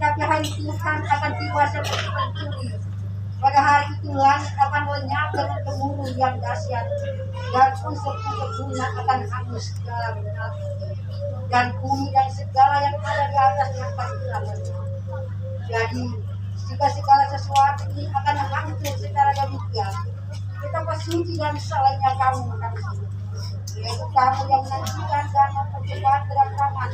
tetapi hari Tuhan akan tiba seperti pencuri. Pada hari itu langit akan lenyap dengan gemuruh yang dahsyat, dan unsur-unsur dunia akan hangus dalam api, dan bumi dan segala yang ada di atasnya pasti lenyap. Jadi jika segala sesuatu ini akan hancur secara demikian, betapa suci dan salehnya kamu manusia, yaitu kamu yang menantikan dan mempercepat kedatangan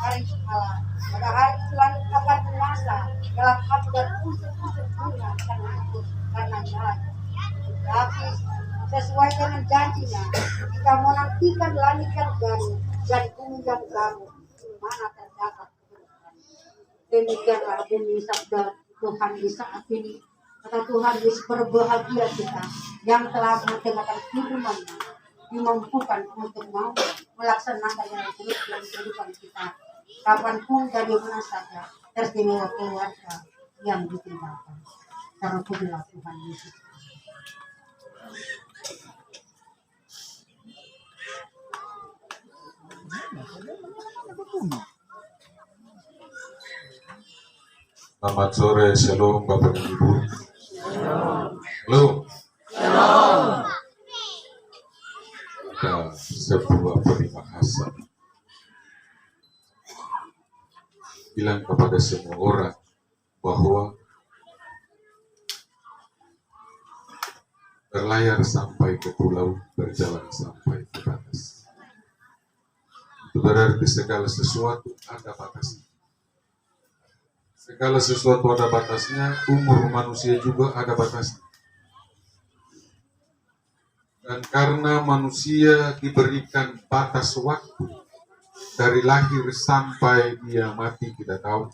hari Allah. Pada hari itu langit akan binasa dalam api, dan unsur-unsur dunia akan hancur karena nyalanya. Tapi sesuai dengan janjinya, kita menantikan langit yang baru dan bumi yang baru, di mana terdapat kebenaran. Demikianlah bunyi sabda Tuhan di saat ini. Kata Tuhan, Yesus berbahagia kita yang telah mendengarkan firman-Nya, dimampukan untuk mau melaksanakan yang terus dalam kehidupan kita, kapanpun dan di mana saja, teristimewa keluarga yang ditinggalkan. Karena pujilah Tuhan Yesus. Selamat sore, shalom Bapak dan Ibu. Halo. Ada sebuah peribahasa bilang kepada semua orang bahwa berlayar sampai ke pulau, berjalan sampai ke batas. Itu berarti segala sesuatu ada batasnya. Segala sesuatu ada batasnya, umur manusia juga ada batasnya. Dan karena manusia diberikan batas waktu, dari lahir sampai dia mati tidak tahu,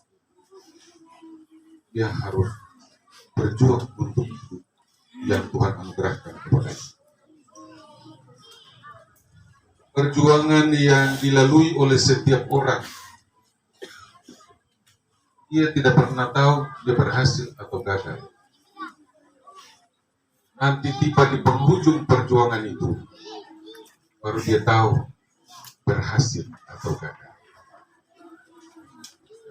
dia harus berjuang untuk hidup yang Tuhan anugerahkan kepadanya. Perjuangan yang dilalui oleh setiap orang, dia tidak pernah tahu dia berhasil atau gagal. Nanti tiba di penghujung perjuangan itu, baru dia tahu berhasil atau gagal.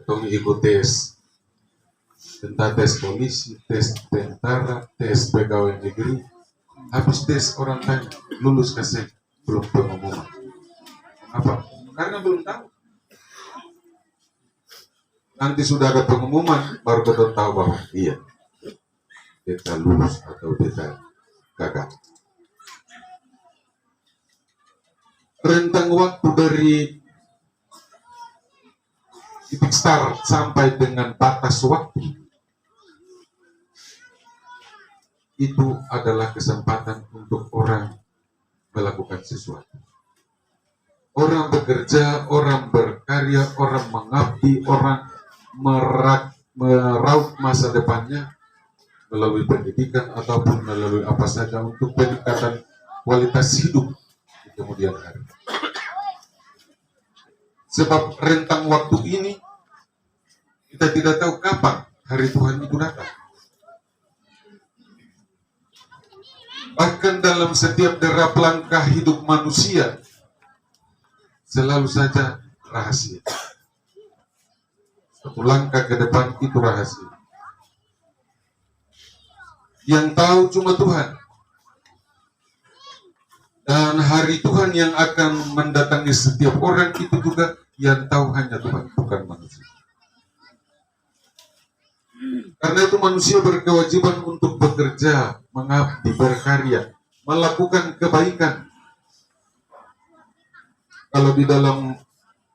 Atau ikut tes, tentang tes polisi, tes tentara, tes pegawai negeri. Habis tes orang tanya, lulus kasih, belum pengumuman. Apa? Karena belum tahu. Nanti sudah ada pengumuman, baru kita tahu bahwa iya, kita lulus atau kita gagal. Rentang waktu dari titik start sampai dengan batas waktu itu adalah kesempatan untuk orang melakukan sesuatu. Orang bekerja, orang berkarya, orang mengabdi, orang meraup masa depannya melalui pendidikan ataupun melalui apa saja untuk peningkatan kualitas hidup di kemudian hari. Sebab rentang waktu ini kita tidak tahu kapan hari Tuhan itu datang. Bahkan dalam setiap derap langkah hidup manusia selalu saja rahasia. Satu langkah ke depan itu rahasia. Yang tahu cuma Tuhan. Dan hari Tuhan yang akan mendatangi setiap orang itu juga yang tahu hanya Tuhan, bukan manusia. Karena itu manusia berkewajiban untuk bekerja, mengabdi, berkarya, melakukan kebaikan. Kalau di dalam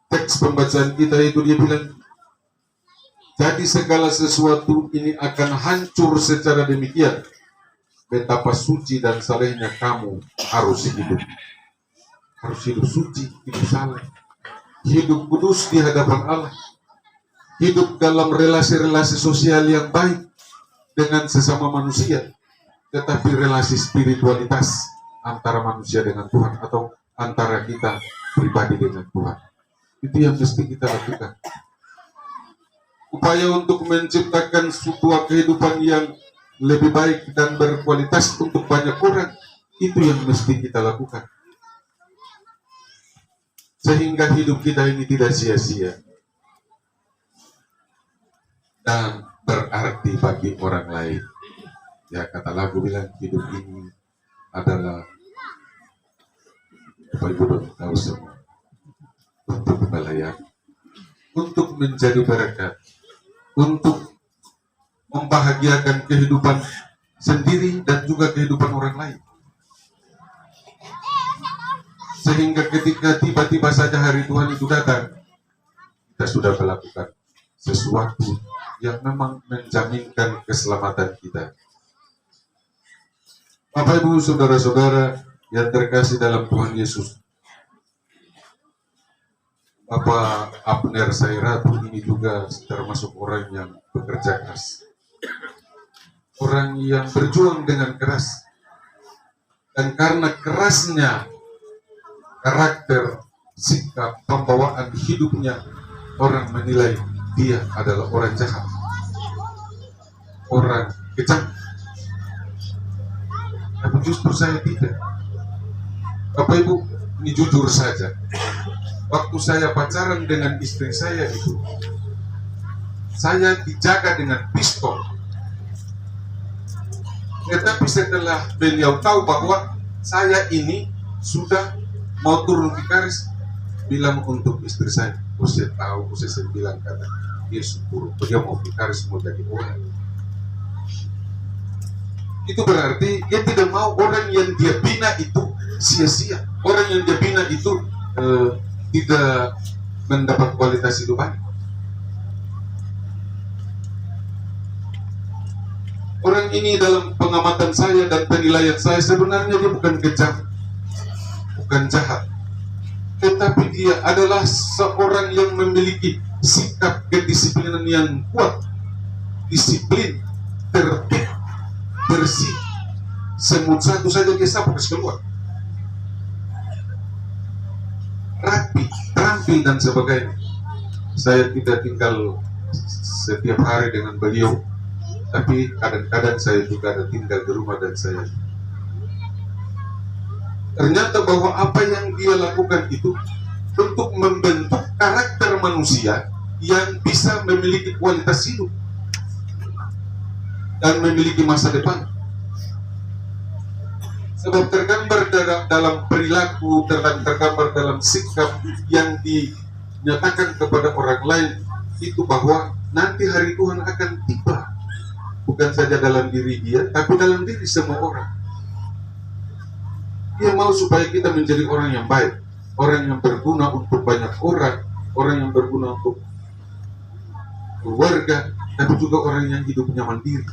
teks pembacaan kita itu dia bilang, jadi segala sesuatu ini akan hancur secara demikian. Betapa suci dan salehnya kamu harus hidup. Harus hidup suci, hidup saleh. Hidup kudus di hadapan Allah. Hidup dalam relasi-relasi sosial yang baik dengan sesama manusia. Tetapi relasi spiritualitas antara manusia dengan Tuhan atau antara kita pribadi dengan Tuhan. Itu yang mesti kita lakukan. Upaya untuk menciptakan sebuah kehidupan yang lebih baik dan berkualitas untuk banyak orang, itu yang mesti kita lakukan. Sehingga hidup kita ini tidak sia-sia. dan berarti bagi orang lain. Ya, kata lagu bilang hidup ini adalah Bapak Ibu dan tahu semua untuk melayani, untuk menjadi berkat, untuk membahagiakan kehidupan sendiri dan juga kehidupan orang lain. Sehingga ketika tiba-tiba saja hari Tuhan itu datang, kita sudah melakukan sesuatu yang memang menjaminkan keselamatan kita. Bapak Ibu saudara-saudara yang terkasih dalam Tuhan Yesus, Bapak Abner Sairatu ini juga termasuk orang yang bekerja keras, orang yang berjuang dengan keras, dan karena kerasnya karakter, sikap, pembawaan hidupnya, orang menilai dia adalah orang jahat, orang kejam. Tapi justru saya tidak. Bapak Ibu, ini jujur saja, waktu saya pacaran dengan istri saya itu, saya dijaga dengan pistol. Tetapi setelah beliau tahu bahwa saya ini sudah mau turun ke garis, bilang untuk istri saya, saya tahu, saya bilang kata, dia syukur, dia mau ke garis, mau jadi orang. Itu berarti dia tidak mau orang yang dia bina itu sia-sia, orang yang dia bina itu tidak mendapat kualitas hidup baik. Orang ini dalam pengamatan saya dan penilaian saya sebenarnya dia bukan kejam, bukan jahat, tetapi dia adalah seorang yang memiliki sikap kedisiplinan yang kuat, disiplin, tertib, bersih. Semut satu saja dia sapu kasih keluar, rapi, terampil dan sebagainya. Saya tidak tinggal setiap hari dengan beliau, tapi kadang-kadang saya juga ada tinggal di rumah dan saya ternyata bahwa apa yang dia lakukan itu untuk membentuk karakter manusia yang bisa memiliki kualitas hidup dan memiliki masa depan. Sebab tergambar dalam perilaku, tergambar dalam sikap yang dinyatakan kepada orang lain itu bahwa nanti hari Tuhan akan tiba, bukan saja dalam diri dia, tapi dalam diri semua orang. Dia mau supaya kita menjadi orang yang baik, orang yang berguna untuk banyak orang, orang yang berguna untuk keluarga, tapi juga orang yang hidupnya mandiri.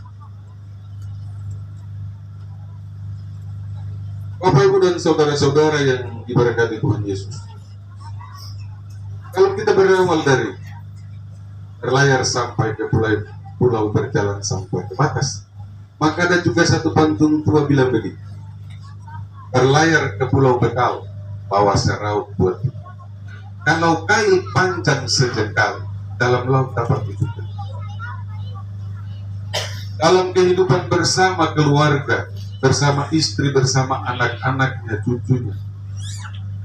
Bapak Ibu dan saudara-saudara yang diberkati Tuhan Yesus, kalau kita berawal dari berlayar sampai ke pulau berjalan sampai ke batas, maka ada juga satu pantun tua bilang begini, berlayar ke pulau bekal, bawa seraut buat kita. Kalau kail panjang sejengkal, dalam laut dapat dijual. Dalam kehidupan bersama keluarga, bersama istri, bersama anak-anaknya, cucunya,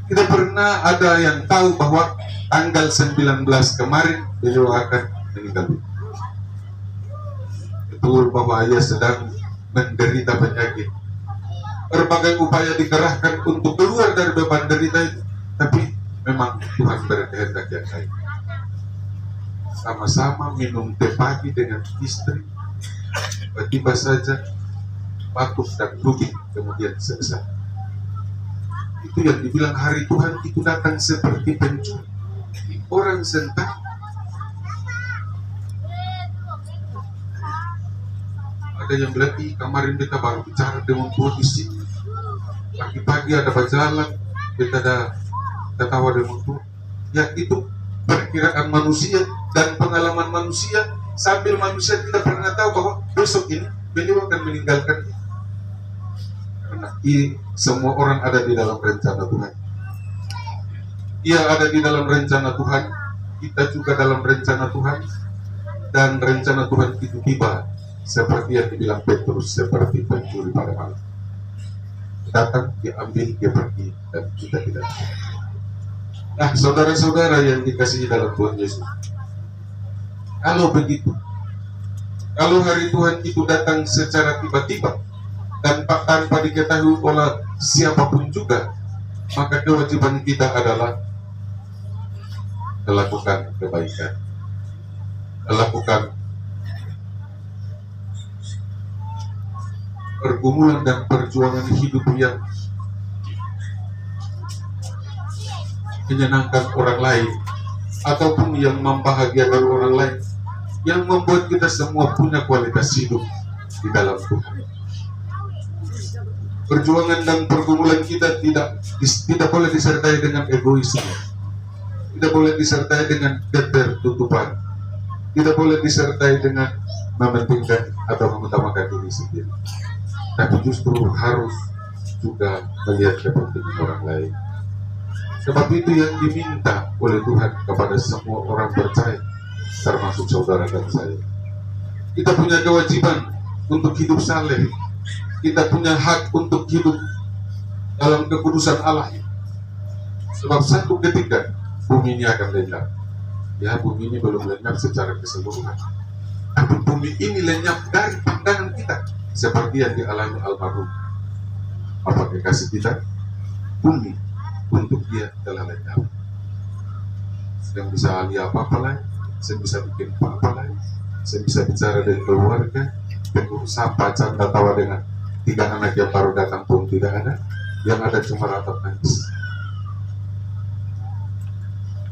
tidak pernah ada yang tahu bahwa tanggal 19 kemarin beliau akan meninggal. Betul bahwa ia sedang menderita penyakit. Berbagai upaya dikerahkan untuk keluar dari beban derita itu, tapi memang Tuhan berkehendak yang lain. Sama-sama minum teh pagi dengan istri, tiba-tiba saja batuk dan flu, kemudian selesai. Itu yang dibilang hari Tuhan itu datang seperti pencuri, orang sentak. Ada yang bilang, kemarin kita baru bicara dengan Tuhan di sini, pagi-pagi ada berjalan, kita ada ketawa dengan Tuhan. Ya, itu perkiraan manusia dan pengalaman manusia, sambil manusia tidak pernah tahu bahwa besok ini beliau akan meninggalkan. Karena semua orang ada di dalam rencana Tuhan. Ia ada di dalam rencana Tuhan, kita juga dalam rencana Tuhan, dan rencana Tuhan itu tiba seperti yang dibilang Petrus, seperti pencuri pada malam. Datang, dia ambil, dia pergi, dan kita tidak tahu. Nah, saudara-saudara yang dikasihi dalam Tuhan Yesus, kalau begitu, Kalau hari Tuhan itu datang secara tiba-tiba dan tanpa diketahui oleh siapapun juga, maka kewajiban kita adalah melakukan kebaikan, melakukan pergumulan dan perjuangan hidup yang menyenangkan orang lain ataupun yang membahagiakan orang lain, yang membuat kita semua punya kualitas hidup di dalam Tuhan. Perjuangan dan pergumulan kita tidak boleh disertai dengan egoisme, tidak boleh disertai dengan ketertutupan, tidak boleh disertai dengan mementingkan atau mengutamakan diri sendiri, tapi justru harus juga melihat kepentingan orang lain. Sebab itu yang diminta oleh Tuhan kepada semua orang percaya, termasuk saudara dan saya. Kita punya kewajiban untuk hidup saleh. Kita punya hak untuk hidup dalam kekudusan Allah. Sebab satu ketika bumi ini akan lenyap. Ya, bumi ini belum lenyap secara keseluruhan, tapi bumi ini lenyap dari pandangan kita, seperti yang dialami almarhum Bapak kekasih kita. Bumi untuk dia telah lenyap. Sedang bisa ahli apa-apa lain, saya bisa bikin apa-apa lain, saya bisa bicara dengan keluarga, pengurus sapa, canda tawa dengan 3 anak yang baru datang pun tidak ada, yang ada cuma ratap nangis.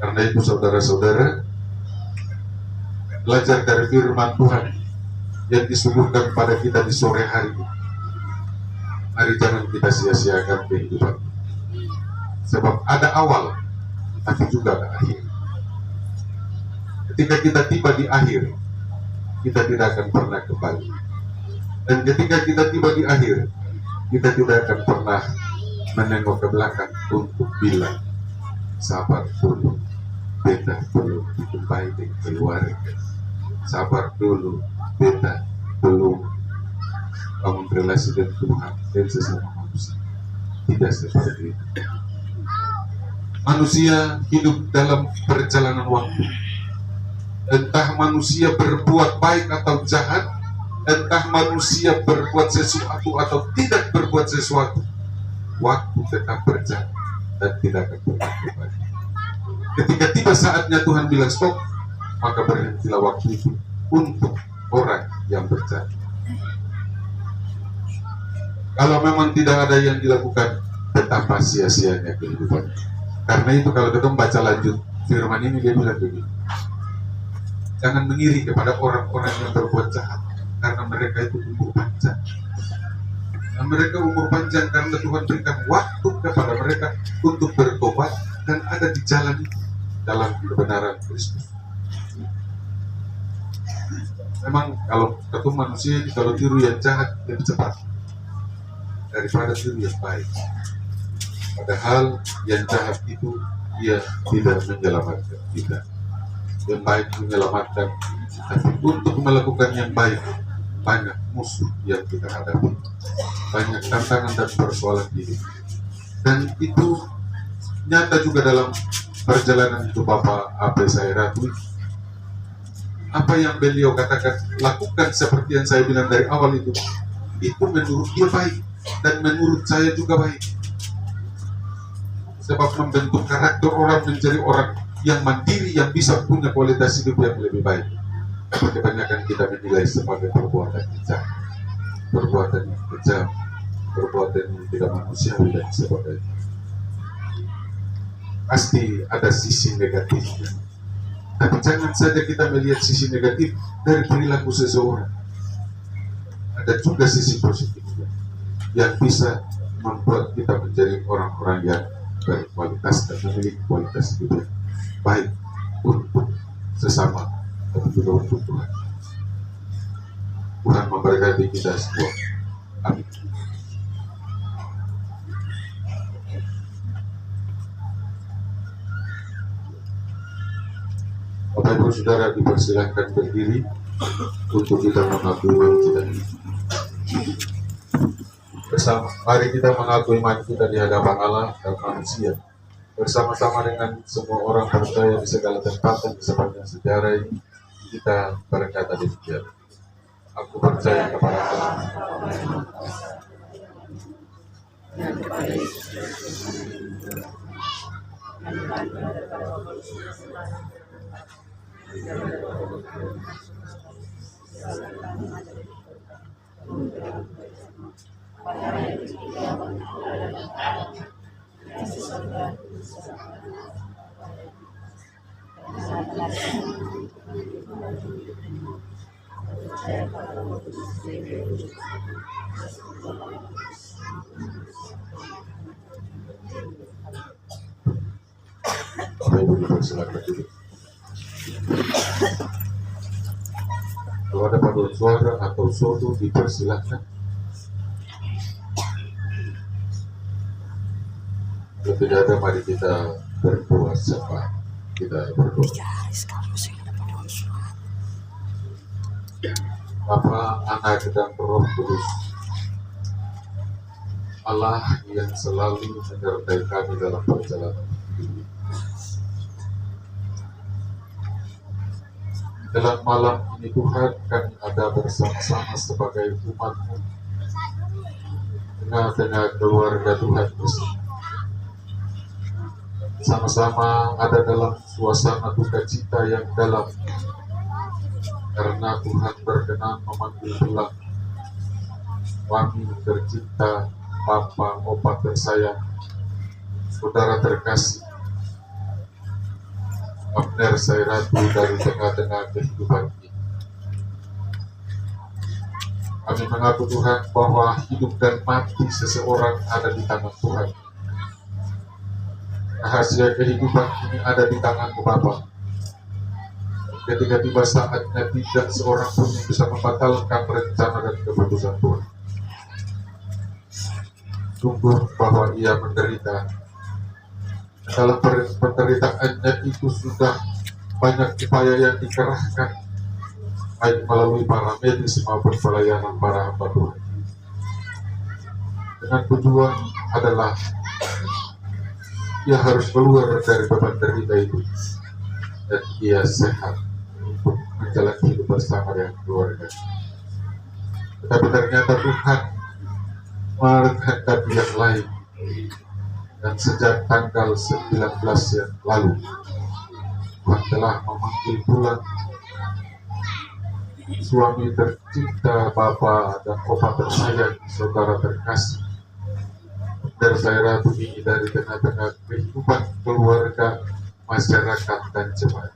Karena itu saudara-saudara, belajar dari firman Tuhan yang disuguhkan pada kita di sore hari ini. Mari jangan kita sia-siakan kehidupan. Sebab ada awal, tapi juga ada akhir. Ketika kita tiba di akhir, kita tidak akan pernah kembali. Dan ketika kita tiba di akhir, kita tidak akan pernah menengok ke belakang untuk bilang, sabar dulu, beta belum dijumpai dengan keluarga. Sabar dulu, beta belum bangun relasi dengan Tuhan dan sesama manusia. Tidak seperti itu. Manusia hidup dalam perjalanan waktu. Entah manusia berbuat baik atau jahat, entah manusia berbuat sesuatu atau tidak berbuat sesuatu, waktu tetap berjalan dan tidak akan pernah kembali. Ketika tiba saatnya Tuhan bilang stop, maka berhentilah waktu itu untuk orang yang berjalan. Kalau memang tidak ada yang dilakukan, betapa sia-sianya kehidupan. Karena itu kalau kita membaca lanjut firman ini, dia bilang begini, jangan mengiri kepada orang-orang yang berbuat jahat, karena mereka itu umur panjang. Dan mereka umur panjang karena Tuhan berikan waktu kepada mereka untuk bertobat dan ada di jalan itu, dalam kebenaran Kristus. Memang kalau ketemu manusia, kalau tiru yang jahat lebih cepat daripada tiru yang baik. Padahal yang jahat itu dia tidak menyelamatkan kita. Yang baik menyelamatkan, tapi untuk melakukan yang baik banyak musuh yang kita hadapi, banyak tantangan dan persoalan hidup. Dan itu nyata juga dalam perjalanan itu Bapak Abe Sairatu. Apa yang beliau katakan, lakukan seperti yang saya bilang dari awal itu menurut dia baik dan menurut saya juga baik. Sebab membentuk karakter orang menjadi orang yang mandiri, yang bisa punya kualitas hidup yang lebih baik. Tapi kebanyakan kita menilai sebagai perbuatan kejam, perbuatan yang kejam, perbuatan yang tidak manusiawi dan sebagainya. Pasti ada sisi negatifnya. Tapi jangan saja kita melihat sisi negatif dari perilaku seseorang. Ada juga sisi positifnya yang bisa membuat kita menjadi orang-orang yang berkualitas dan memiliki kualitas hidup yang baik untuk sesama dan juga untuk Tuhan. Tuhan memberkati kita semua. Amin. Bapak Ibu Saudara dipersilahkan berdiri untuk kita mengakui iman kita. Bersama, mari kita mengakui iman kita di hadapan Allah dan manusia. Bersama-sama dengan semua orang percaya di segala tempat dan di sepanjang sejarah ini, kita berkata demikian. Aku percaya kepada Allah. Bapak Ibu dipersilakan duduk. Kalau ada paduan suara atau soto dipersilakan. Kalau tidak ada, mari kita berdoa sama. Kita berdoa. Bapa, Anak dan Roh Kudus, Allah yang selalu menyertai kami dalam perjalanan hidup. Dalam malam ini Tuhan, kami ada bersama-sama sebagai umat-Mu, tengah-tengah keluarga Tuhan bersama. Sama-sama ada dalam suasana duka cita yang dalam, karena Tuhan berkenan memanggil pulang kami tercinta, Bapa, Opa tersayang, Saudara terkasih, Abner Sairatu dari tengah-tengah kehidupan ini. Kami mengaku Tuhan bahwa hidup dan mati seseorang ada di tangan Tuhan. Rahasia kehidupan ini ada di tangan-Mu Bapa. Ketika tiba saatnya, tidak seorang pun yang bisa membatalkan rencana dan keputusan Tuhan. Sungguh bahwa ia menderita. Dalam penderitaannya itu sudah banyak upaya yang dikerahkan, baik melalui para medis maupun pelayanan para hamba Tuhan. Dengan tujuan adalah ia harus keluar dari beban derita itu dan ia sehat untuk menjalani hidup bersama dengan keluarga. Tetapi ternyata Tuhan menghendaki yang lain, dan sejak tanggal 19 yang lalu Tuhan telah memanggil pulang suami tercinta, Bapa dan Opa tersayang, Saudara terkasih dari daerah bumi, dari tengah-tengah kehidupan keluarga, masyarakat dan jemaat.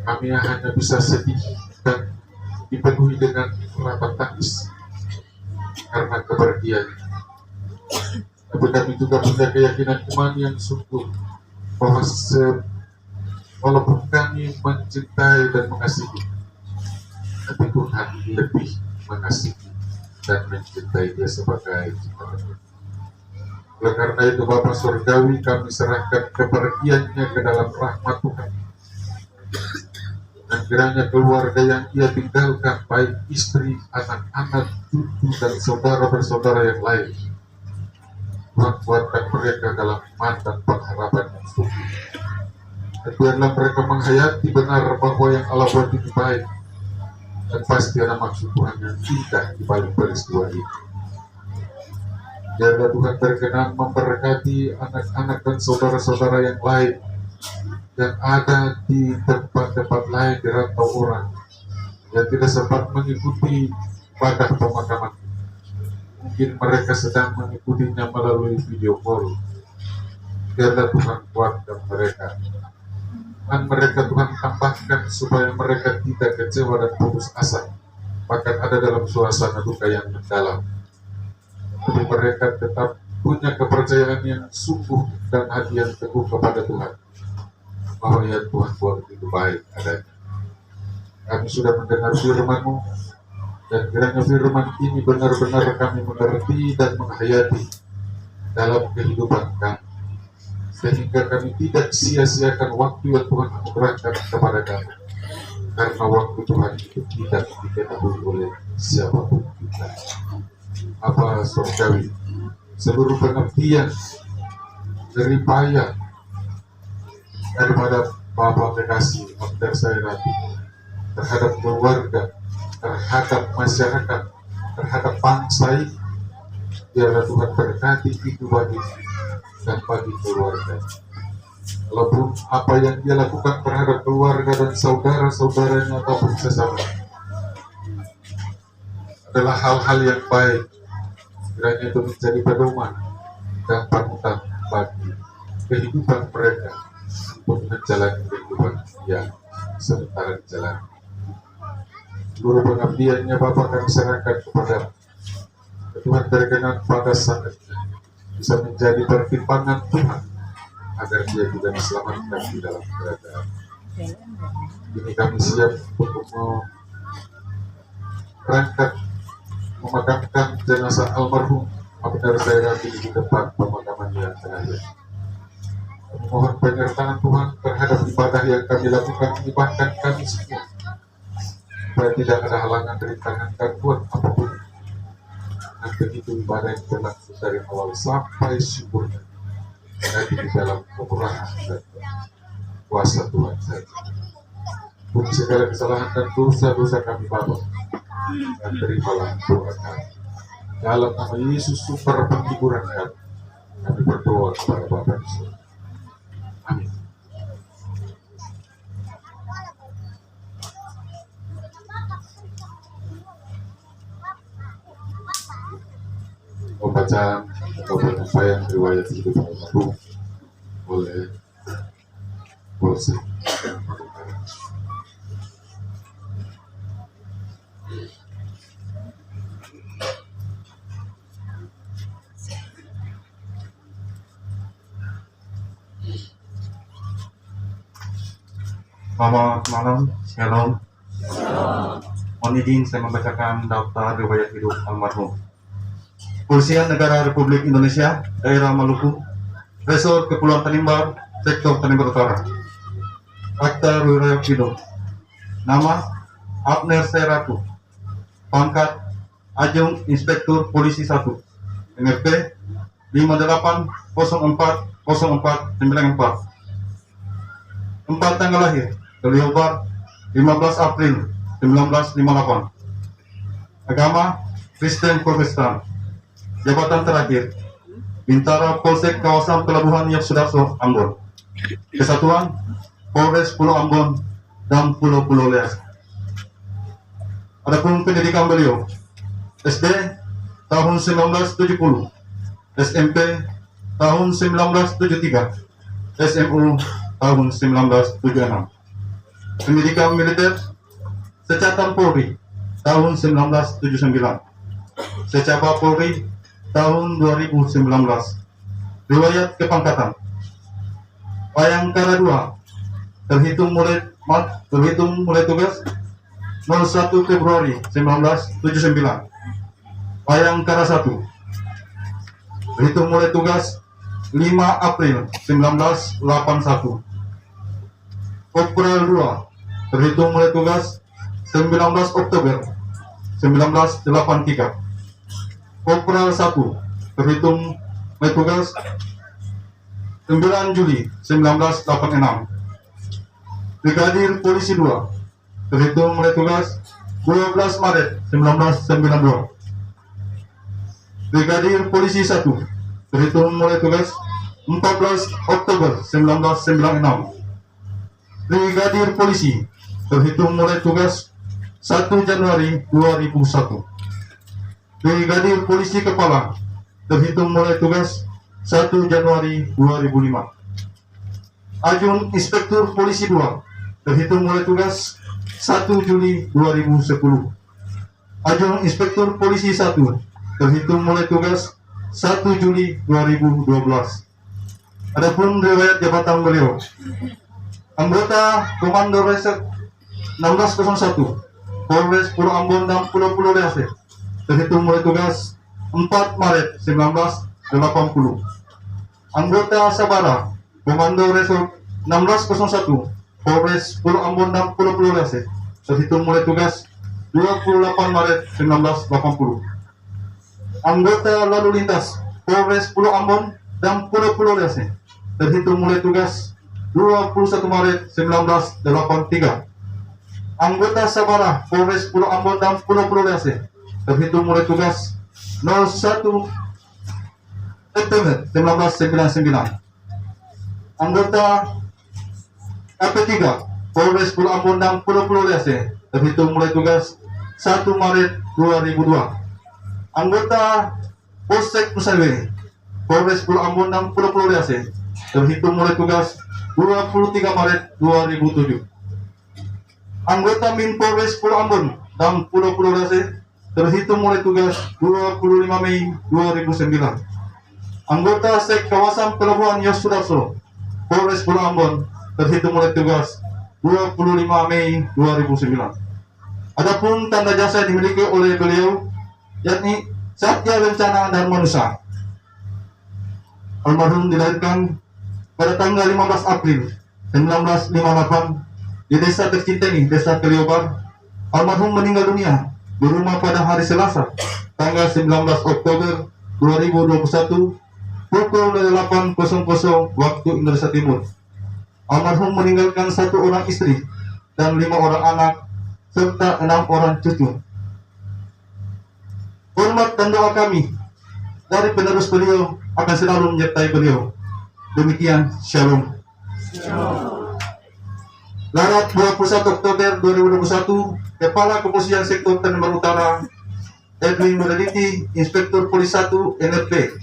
Kami hanya bisa sedih dan dipenuhi dengan rapat tangis karena kepergian. Tapi kami juga punya keyakinan iman yang sungguh bahwa walaupun kami mencintai dan mengasihi, tapi Tuhan lebih mengasihi dan mencintai dia sebagai Tuhan. Oleh karena itu Bapa Surgawi, kami serahkan kepergiannya ke dalam rahmat Tuhan. Dan kiranya keluarga yang ia tinggalkan, baik istri, anak-anak, cucu, dan saudara-bersaudara yang lain, Tuhan kuatkan mereka dalam iman dan pengharapan yang sungguh. Dan biarlah mereka menghayati benar bahwa yang Allah buat itu baik, dan pasti ada maksud Tuhan yang indah di balik peristiwa ini. Biarlah Tuhan berkenan memberkati anak-anak dan saudara-saudara yang lain yang ada di tempat-tempat lain di rantau orang, yang tidak sempat mengikuti ibadah pemakaman. Mungkin mereka sedang mengikutinya melalui video call. Biarlah Tuhan kuatkan mereka, dan mereka Tuhan tambahkan supaya mereka tidak kecewa dan putus asa, bahkan ada dalam suasana duka yang mendalam. Tapi mereka tetap punya kepercayaan yang sungguh dan hati yang teguh kepada Tuhan, bahwa yang Tuhan buat itu baik adanya. Kami sudah mendengar firman-Mu, dan kiranya firman ini benar-benar kami mengerti dan menghayati dalam kehidupan kami, sehingga kami tidak sia-siakan waktu yang Tuhan anugerahkan kepada kami, karena waktu Tuhan itu tidak diketahui oleh siapapun kita. Apa Surgawi, seluruh pengertian dari payah daripada Bapak kekasih Abner Sairatu terhadap keluarga, terhadap masyarakat, terhadap bangsa ini. Biarlah Tuhan berkati itu bagi dan bagi keluarga. Walaupun apa yang dia lakukan terhadap keluarga dan saudara-saudaranya ataupun sesama adalah hal-hal yang baik, kiranya itu menjadi pedoman dan panutan bagi kehidupan mereka untuk menjalani kehidupan yang sementara dijalani. Seluruh pengabdiannya Bapa kami serahkan kepada Tuhan, berkenan pada saatnya bisa menjadi pertimbangan Tuhan agar dia juga diselamatkan di dalam keadaan ini. Kami siap untuk berangkat memakamkan jenazah almarhum Abner Zairati di depan pemakaman yang terakhir. Kami mohon penyertaan Tuhan terhadap ibadah yang kami lakukan, ibahkan kami semua supaya tidak ada halangan dari tangan gangguan apapun. Dan begitu ibadah yang berlangsung dari awal sampai sempurna di dalam kemurahan dan kuasa Tuhan saja. Untuk segala kesalahan dan dosa-dosa kami Bapa, dan terimalah doa kami. Dalam nama Yesus sumber penghiburan kami berdoa kepada Bapa di surga. Amin. Pembacaan atau penyampaian riwayat hidup almarhum oleh Polsek. Selamat malam, Shalom. Mohon izin saya membacakan daftar riwayat hidup almarhum. Kepolisian Negara Republik Indonesia, Daerah Maluku, Resort Kepulauan Tanimbar, Sektor Tanimbar Utara. Akta riwayat hidup. Nama Abner Zairati. Pangkat Ajung Inspektur Polisi 1. NRP 58040494. Tempat tanggal lahir Kaliobar 15 April 1958. Agama Kristen Protestan. Jabatan terakhir Bintara Polsek Kawasan Pelabuhan Yosudarso, Ambon. Kesatuan Polres Pulau Ambon dan Pulau-Pulau Leas. Adapun pendidikan beliau SD tahun 1970, SMP tahun 1973, SMU tahun 1976. Pendidikan militer Secatan Polri tahun 1979, Secapa Polri tahun 2019. Riwayat kepangkatan Bayangkara 2 terhitung mulai tugas 01 Februari 1979. Bayangkara 1 terhitung mulai tugas 5 April 1981. Kopral 2 terhitung mulai tugas 19 Oktober 1983. Kopral 1 terhitung mulai tugas 9 Juli 1986. Brigadir Polisi 2 terhitung mulai tugas 12 Maret 1992. Brigadir Polisi 1 terhitung mulai tugas 14 Oktober 1996. Brigadir Polisi terhitung mulai tugas 1 Januari 2001. Brigadir Polisi Kepala terhitung mulai tugas 1 Januari 2005. Ajun Inspektur Polisi 2 terhitung mulai tugas 1 Juli 2010. Ajun Inspektur Polisi 1 terhitung mulai tugas 1 Juli 2012. Adapun riwayat jabatan beliau: anggota Komando Reserse 1601 Polres Pulau Ambon dan Pulau-Pulau Leas terhitung mulai tugas 4 Maret 1980. Anggota Sabara Komando Resort 1601 Polres Pulau Ambon dan Pulau-Pulau Leas terhitung mulai tugas 28 Maret 1980. Anggota Lalu Lintas Polres Pulau Ambon dan Pulau-Pulau Leas terhitung mulai tugas 21 Maret 1983. Anggota Sabara, Polres Pulau Ambon dan Pulau Rese, terhitung mulai tugas 01 September 1999. Anggota KP3, Polres Pulau Ambon dan Pulau Rese, terhitung mulai tugas 1 Maret 2002. Anggota Polsek Nusawe, Polres Pulau Ambon dan Pulau Rese, terhitung mulai tugas 23 Maret 2007. Anggota Min Polres Pulau Ambon dan Pulau Rese, terhitung mulai tugas 25 Mei 2009. Anggota Sek Kawasan Pelabuhan Yosudarso, Polres Pulau Ambon, terhitung mulai tugas 25 Mei 2009. Adapun tanda jasa dimiliki oleh beliau, yakni Satya Bencana dan Manusia. Almarhum dilahirkan pada tanggal 15 April 1958 di desa tercinta ini, Desa Keliobar. Almarhum meninggal dunia di rumah pada hari Selasa, tanggal 19 Oktober 2021 pukul 8.00 waktu Indonesia Timur. Almarhum meninggalkan 1 orang istri dan 5 orang anak serta 6 orang cucu. Hormat dan doa kami dari penerus beliau akan selalu menyertai beliau. Demikian, Shalom. Larat 21 Oktober 2021, Kepala Kepolisian Sektor Tanimbar Utara, Edwin Nurditi, Inspektur Polis 1 NRP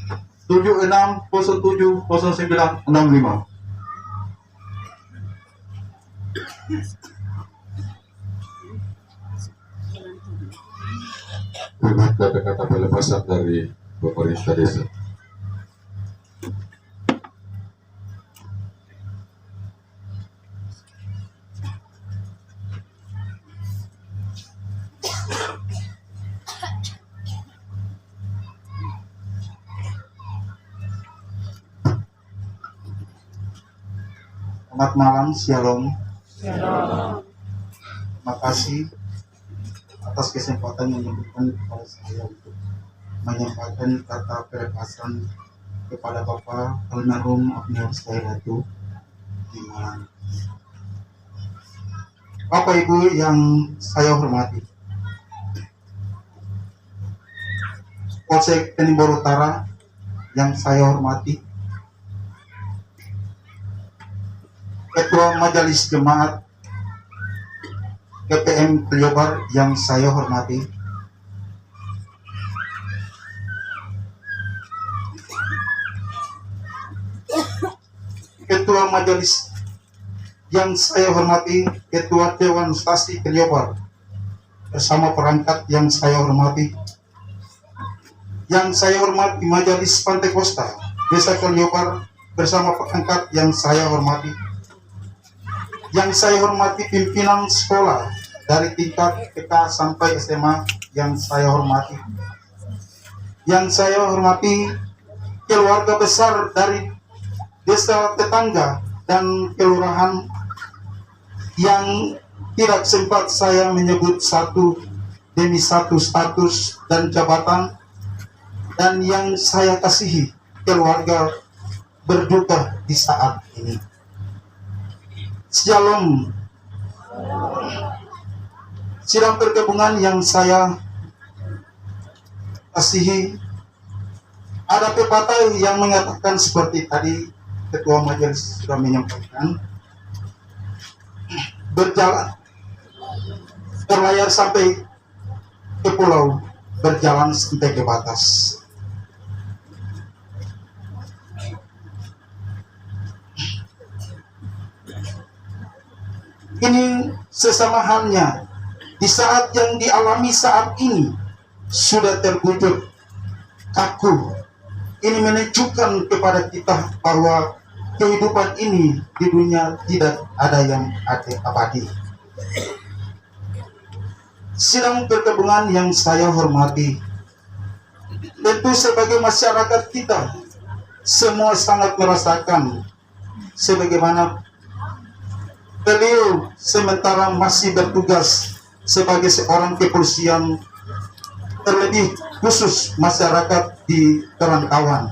76070965. Terima kata-kata pelepasan dari pemerintah desa. Selamat malam, Shalom. Terima kasih atas kesempatan yang diberikan kepada saya untuk menyampaikan kata pelepasan kepada Bapak almarhum Abnior Sekairatu di Malang. Bapak Ibu yang saya hormati, Polsek Tanimbar Utara yang saya hormati, Ketua Majelis Jemaat GPM Keliobar yang saya hormati, Ketua Majelis yang saya hormati, Ketua Dewan Stasi Keliobar bersama perangkat yang saya hormati, yang saya hormati Majelis Pantai Kosta Desa Keliobar bersama perangkat yang saya hormati, yang saya hormati pimpinan sekolah dari tingkat TK sampai SMA yang saya hormati, yang saya hormati keluarga besar dari desa tetangga dan kelurahan yang tidak sempat saya menyebut satu demi satu status dan jabatan, dan yang saya kasihi keluarga berduka di saat ini. Shalom. Sidang pergabungan yang saya kasihi, ada pepatah yang mengatakan seperti tadi Ketua Majelis sudah menyampaikan, berjalan berlayar sampai ke pulau, berjalan sampai ke batas. Ini sesama halnya di saat yang dialami saat ini sudah terwujud kaku. Ini menunjukkan kepada kita bahwa kehidupan ini di dunia tidak ada yang abadi. Sidang pergabungan yang saya hormati, tentu sebagai masyarakat kita semua sangat merasakan sebagaimana beliau sementara masih bertugas sebagai seorang kepolisian, terlebih khusus masyarakat di perantauan,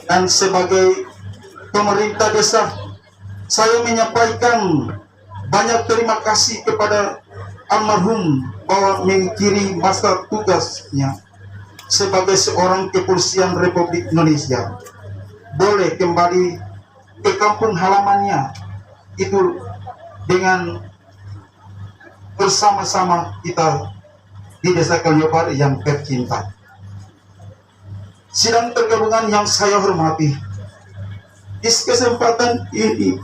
dan sebagai pemerintah desa, saya menyampaikan banyak terima kasih kepada almarhum bahwa mengakhiri masa tugasnya sebagai seorang kepolisian Republik Indonesia boleh kembali ke kampung halamannya itu dengan bersama-sama kita di Desa Kaliopar yang tercinta. Sidang tergabungan yang saya hormati, di kesempatan ini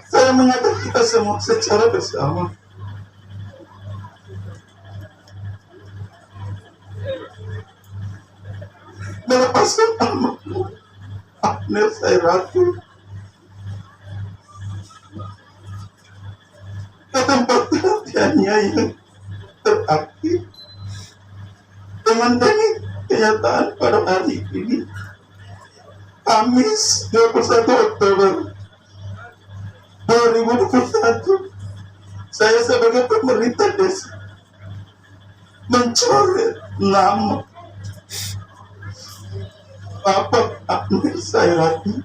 saya mengajak kita semua secara bersama melepaskan almarhum Abner Sairatu ke tempat kematiannya yang terakhir dengan kenyataan pada hari ini Kamis 21 Oktober 2021 saya sebagai pemerintah desa mencoret nama Bapak Abner Sairatu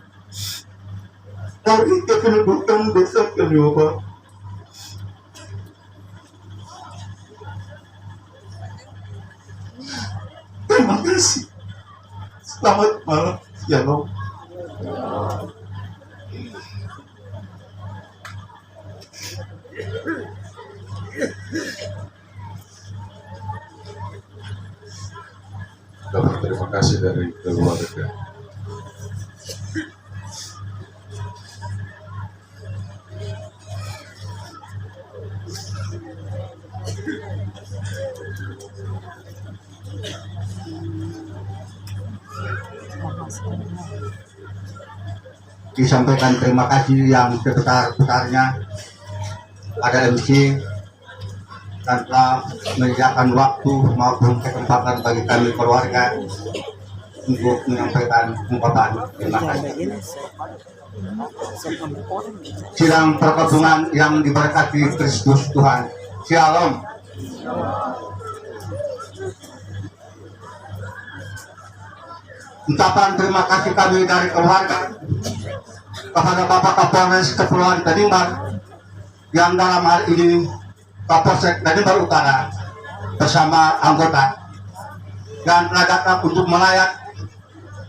dari kependudukan Desa Kaliopar. Terima kasih. Selamat malam. Shalom. Dapat terima kasih dari keluarga. Disampaikan terima kasih yang sebesar-besarnya pada MC dan telah menyediakan waktu maupun kesempatan bagi kami keluarga untuk menyampaikan ungkapan terima kasih. Sidang perkabungan yang diberkati Kristus Tuhan. Shalom. Ucapan terima kasih kami dari keluarga kepada Bapak Kapolres Kepulauan Tanimbar yang dalam hal ini Kapolsek Tanimbar Utara bersama anggota dan telah datang untuk melayat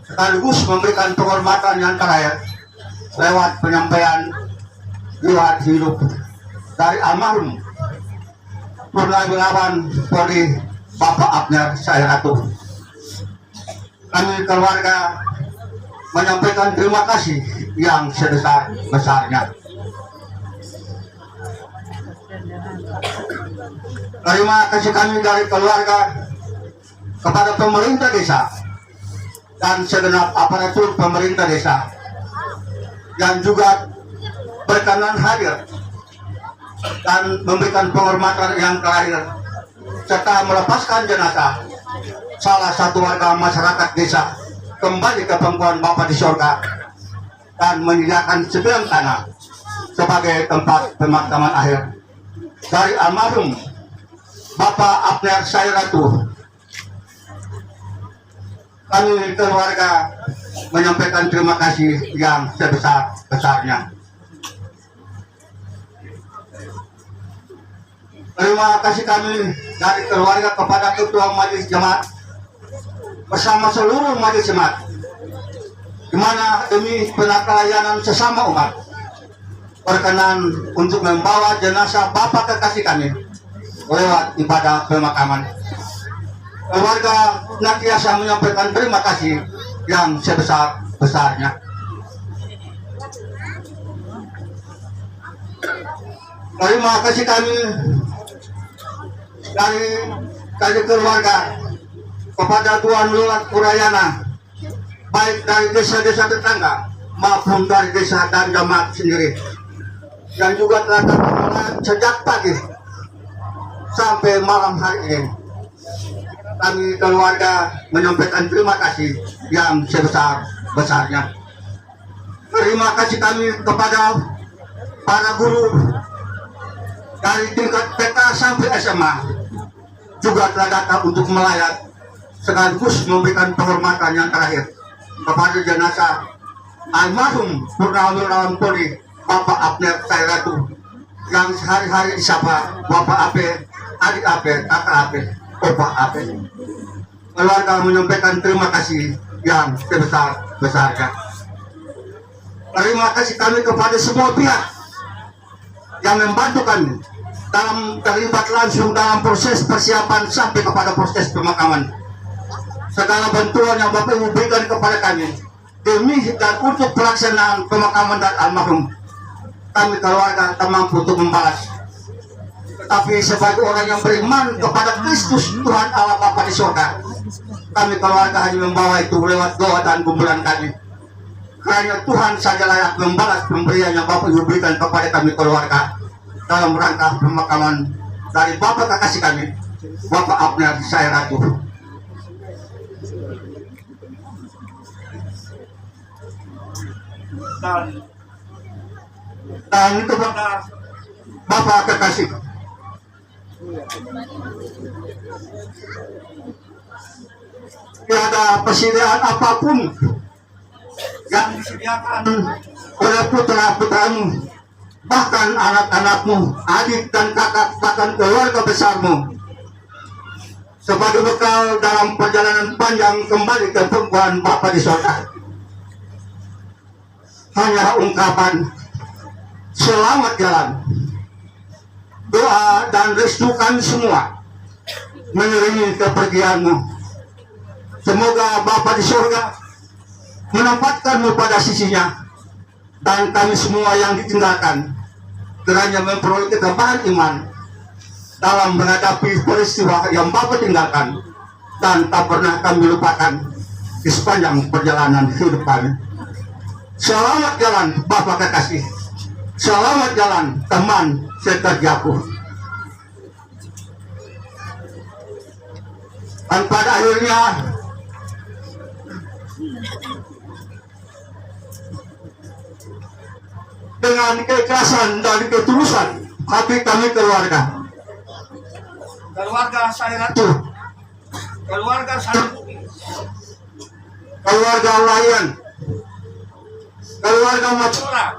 sekaligus memberikan penghormatan yang terakhir lewat penyampaian riwayat hidup dari almarhum Purnawirawan Polri Bapak Abner Sairatu. Kami keluarga menyampaikan terima kasih yang sebesar-besarnya. Terima kasih kami dari keluarga kepada pemerintah desa dan segenap aparatur pemerintah desa yang juga berkenan hadir dan memberikan penghormatan yang terakhir serta melepaskan jenazah salah satu warga masyarakat desa kembali ke pangkuan Bapa di surga dan menyediakan sebidang tanah sebagai tempat pemakaman akhir dari almarhum Bapak Abner Sairatu. Kami keluarga menyampaikan terima kasih yang sebesar-besarnya. Terima kasih kami dari keluarga kepada Ketua Majelis Jemaat bersama seluruh majelis jemaat, di mana demi penata layanan sesama umat berkenan untuk membawa jenazah Bapak kekasih kami lewat ibadah pemakaman. Keluarga senantiasa menyampaikan terima kasih yang sebesar-besarnya. Terima kasih kami dari keluarga kepada Tuan Lurah Kurayana, baik dari desa-desa tetangga maupun dari desa dan jemaat sendiri, yang juga telah terkenal sejak pagi sampai malam hari ini. Kami keluarga menyampaikan terima kasih yang sebesar-besarnya. Terima kasih kami kepada para guru dari tingkat TK sampai SMA juga telah datang untuk melayat sekaligus memberikan penghormatan yang terakhir kepada jenazah almarhum Purnawirawan Polri Bapak Abner Khairatu yang sehari-hari disapa Bapak Ape, Adik Ape, Kakak Ape, Opa Ape. Keluarga menyampaikan terima kasih yang sebesar-besarnya. Terima kasih kami kepada semua pihak yang membantu kami dalam terlibat langsung dalam proses persiapan sampai kepada proses pemakaman. Segala bantuan yang Bapak Ibu berikan kepada kami demi dan untuk pelaksanaan pemakaman dan almarhum, kami keluarga tak mampu untuk membalas. Tetapi sebagai orang yang beriman kepada Kristus Tuhan Allah Bapa di surga, kami keluarga hanya membawa itu lewat doa dan gumpulan kami. Karena Tuhan saja layak membalas pemberian yang Bapak Ibu berikan kepada kami keluarga dalam rangka pemakaman dari Bapak kekasih kami, Bapak Abner Khairatu. Dan kepada Bapak kekasih, tiada persediaan apapun yang disediakan oleh putra-putramu, bahkan anak-anakmu, adik dan kakak, bahkan keluarga besarmu, sebagai bekal dalam perjalanan panjang kembali ke pangkuan Bapa di surga. Hanya ungkapan selamat jalan, doa dan restu kami semua mengiringi kepergianmu. Semoga Bapa di surga menempatkanmu pada sisinya, dan kami semua yang ditinggalkan kiranya memperoleh ketabahan iman dalam menghadapi peristiwa yang Bapa tinggalkan dan tak pernah kami lupakan di sepanjang perjalanan hidup kami. Selamat jalan Bapak kekasih, selamat jalan teman sekerjaku. Dan pada akhirnya dengan keikhlasan dan ketulusan hati kami keluarga Khairatu, keluarga Sanusi, keluarga Layan, keluarga Macura,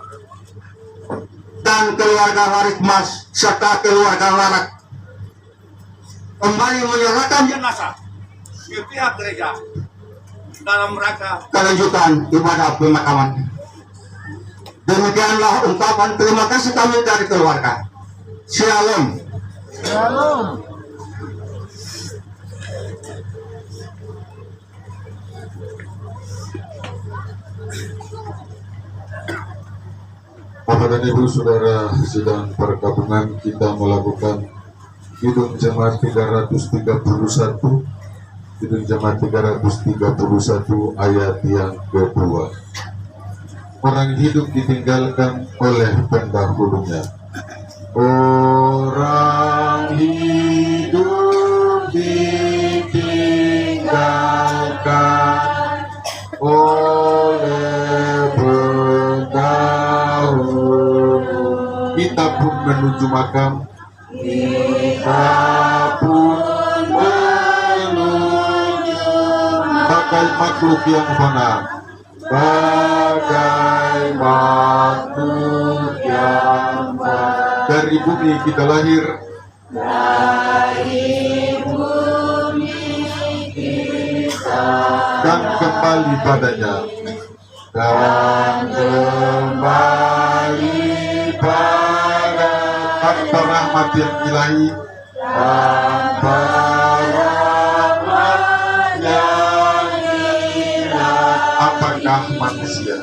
dan keluarga Larikmas serta keluarga Larak kembali menyerahkan jenazah di pihak gereja dalam rangka kelanjutan ibadah pemakaman. Demikianlah ungkapan terima kasih kami dari keluarga. Shalom. Shalom. Bapak dan Ibu Saudara, sidang perkabungan kita melakukan Kidung Jemaat 331, Kidung Jemaat 331 ayat yang kedua. Orang hidup ditinggalkan oleh pendahulunya. Orang hidup ditinggalkan oleh pendahulu. Kita pun menuju makam. Kita pun menuju bagai makhluk yang fana. Bagai makhluk yang fana. Dari bumi kita lahir. Dari bumi kita. Dan kembali padanya. Dan kembali pada tanpa rahmat yang ilahi. Tanpa rahmat yang ilahi. Apakah manusia?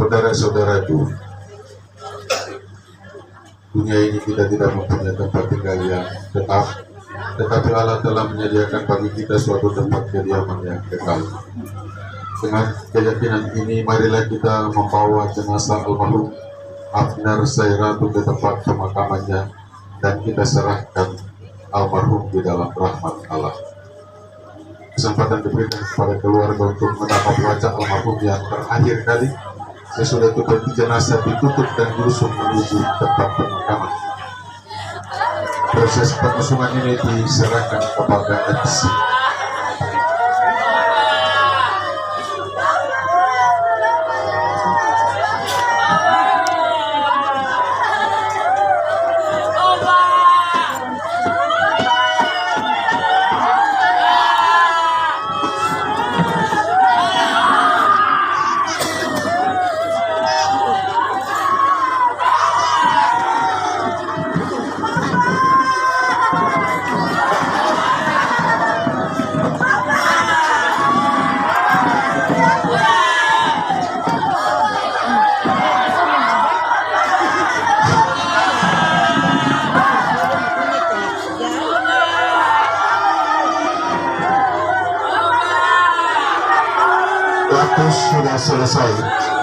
Saudara-saudaraku, dunia ini kita tidak mempunyai tempat tinggal yang tetap, tetapi Allah telah menyediakan bagi kita suatu tempat kediaman yang kekal. Dengan keyakinan ini, marilah kita membawa jenazah almarhum Abner Khairatu ke tempat pemakamannya, dan kita serahkan almarhum di dalam rahmat Allah. Kesempatan diberikan kepada keluarga untuk menatap wajah almarhum yang terakhir kali. Sesudah itu peti jenazah ditutup dan diusung menuju tempat pemakaman. proses pengusungan ini diserahkan kepada MC.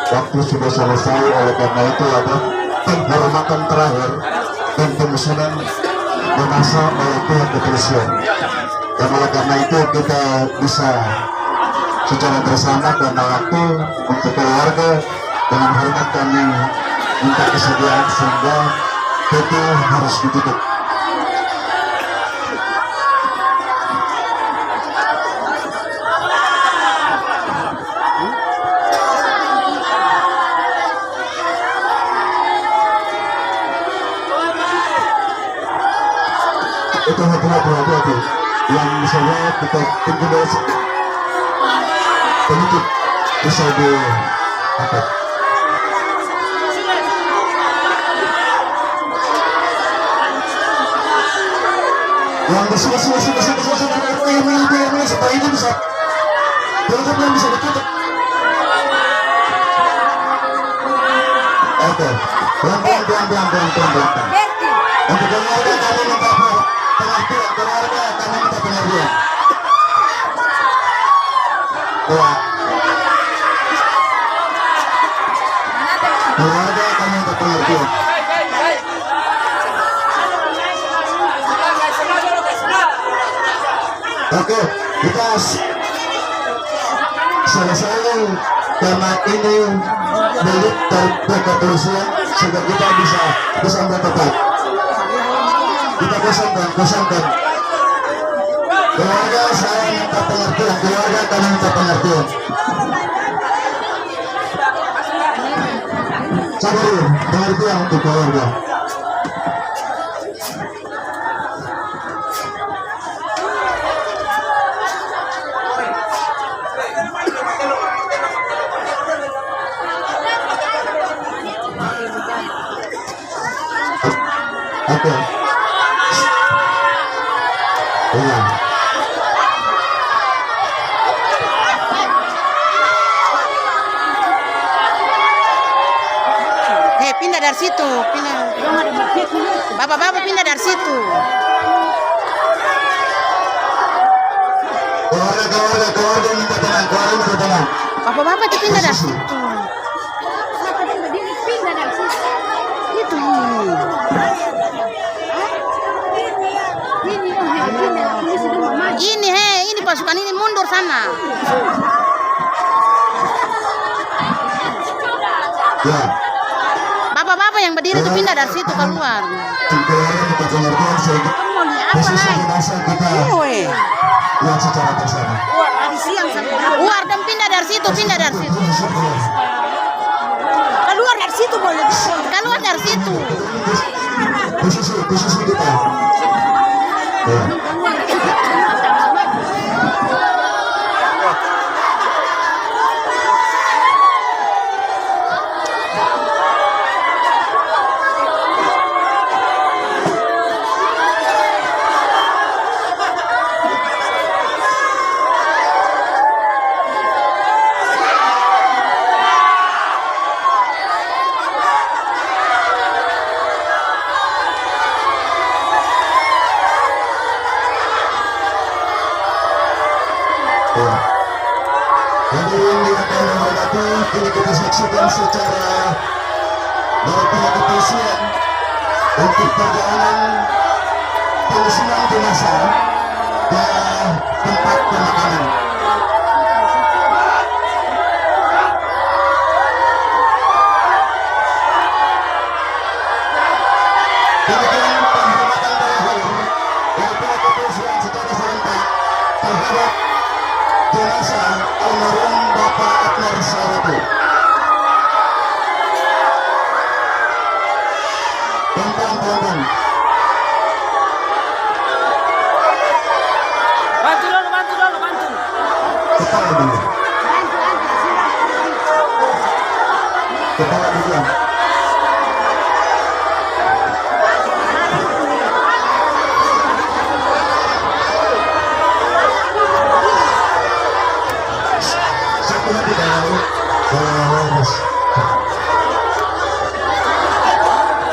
Waktu sudah selesai, oleh karena itu ada penghormatan terakhir dan pemusuhan memaksa oleh pihak kepolisian. Dan oleh karena itu kita bisa secara bersama karena waktu untuk keluarga dengan hormat kami minta kesediaan sehingga itu harus ditutup. Itu hati-hati yang misalnya kita tunggu dari penutup bisa di apa? Yang bersih supaya ini bisa tutup, yang bisa ditutup. Oke, pelan-pelan. Untuk keluarga kami minta pengertian, keluarga kami minta pengertian. Keluarga kami minta pengertian. Oke, kita selesai karena ini milik dari pihak kepolisian sehingga kita bisa mendapat. Kita pesankan keluarga saya minta pengertian, keluarga kami minta pengertian. Sabar, pengertian untuk keluarga. Oke. Iya. Pindah dari situ, pindah. Bapak-bapak pindah dari situ. Keluarga minta tenang, keluarga minta tenang. Bapak-bapak itu pindah dari situ. Itu ini pasukan ini mundur sana. Ya. Bapak-bapak yang berdiri itu pindah dari situ keluar. Keluarga minta pengertian sehingga proses jenazah kita lihat secara bersama. Keluar dan pindah dari situ, pindah dari situ. Keluar dari situ boleh. Keluar dari situ. Posisi kita. Ya. Hadirin yang kami hormati, kini kita saksikan secara dari pihak kepolisian untuk perjalanan pengusungan jenazah ke tempat pemakaman. Demikian penghormatan terakhir jenazah almarhum Bapak Adnar Saratu. Bentang. Bantu. Kepala dulu. Kepala dulu. Satu lagi harus.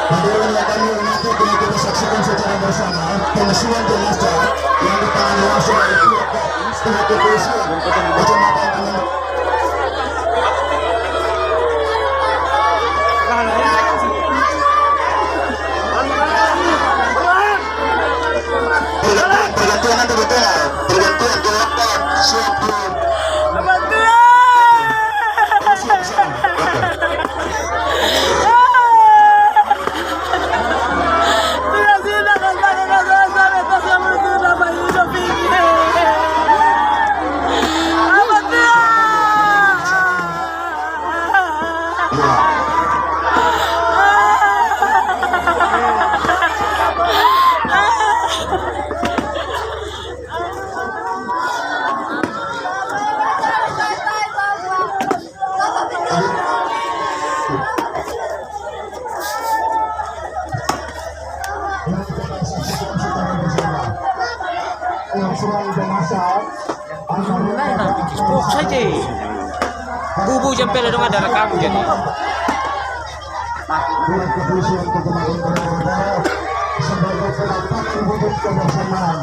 Hadirin yang kami hormati, telah kita saksikan secara bersama pengisian jenazah yang ditangani langsung oleh pihak kepolisian Kecamatan Tangan. Pergantian nanti betul. Pergantian jawabkan siapa. Saja. Bubu jempel dong ada rekam jadi. Pihak kepolisian Kecamatan Tangan sebagai pelaksanaan wujud kebersamaan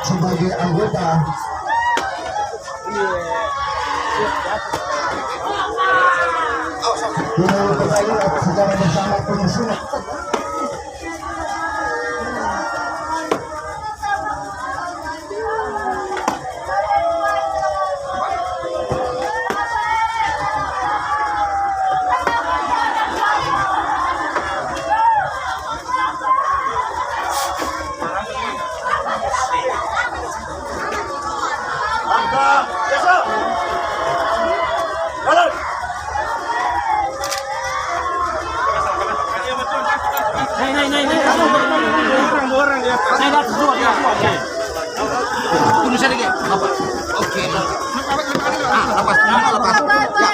sebagai anggota secara bersama pengisian.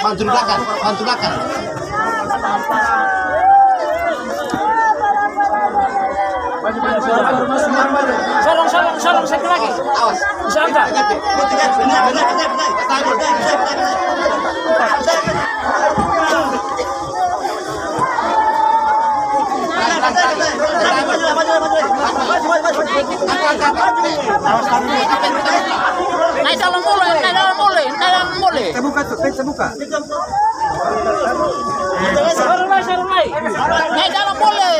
Bantu belakang. Sorong satu lagi. Awas. Bisa enggak? Naik dalam boleh. Kita buka. Sarung naik. Naik dalam boleh.